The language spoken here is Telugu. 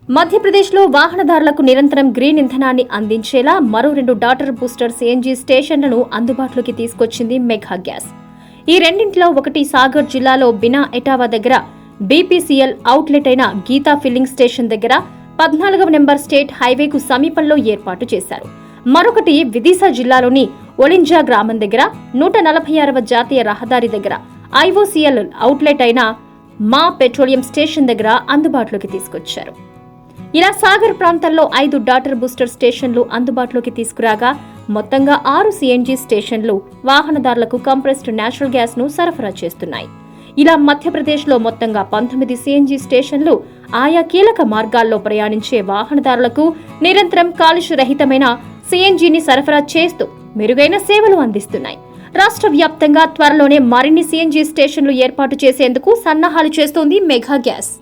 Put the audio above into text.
మధ్యప్రదేశ్లో వాహనదారులకు నిరంతరం గ్రీన్ ఇంధనాన్ని అందించేలా మరో 2 డాటర్ బూస్టర్ సిఎన్జి స్టేషన్లను అందుబాటులోకి తీసుకొచ్చింది మెగా గ్యాస్. ఈ రెండింటిలో ఒకటి సాగర్ జిల్లాలో బినా ఎటావా దగ్గర బీపీసీఎల్ అవుట్లెట్ అయిన గీతా ఫిల్లింగ్ స్టేషన్ దగ్గర 14వ నెంబర్ స్టేట్ హైవేకు సమీపంలో ఏర్పాటు చేశారు. మరొకటి విదిశా జిల్లాలోని ఒలింజా గ్రామం దగ్గర 146వ జాతీయ రహదారి దగ్గర ఐఓసీఎల్ అవుట్లెట్ అయిన మా పెట్రోలియం స్టేషన్ దగ్గర అందుబాటులోకి తీసుకొచ్చారు. ఇలా సాగర్ ప్రాంతంలో 5 డాటర్ బూస్టర్ స్టేషన్లు అందుబాటులోకి తీసుకురాగా మొత్తంగా 6 సిఎన్జి స్టేషన్లు వాహనదారులకు కంప్రెస్డ్ నేచురల్ గ్యాస్ ను సరఫరా చేస్తున్నాయి. ఇలా మధ్యప్రదేశ్లో మొత్తంగా 19 సిఎన్జి స్టేషన్లు ఆయా కీలక మార్గాల్లో ప్రయాణించే వాహనదారులకు నిరంతరం కాలుష్యరహితమైన సిఎన్జిని సరఫరా చేస్తూ మెరుగైన సేవలు అందిస్తున్నాయి. రాష్ట్ర వ్యాప్తంగా త్వరలోనే మరిన్ని సిఎన్జి స్టేషన్లు ఏర్పాటు చేసేందుకు సన్నాహాలు చేస్తోంది మెగా గ్యాస్.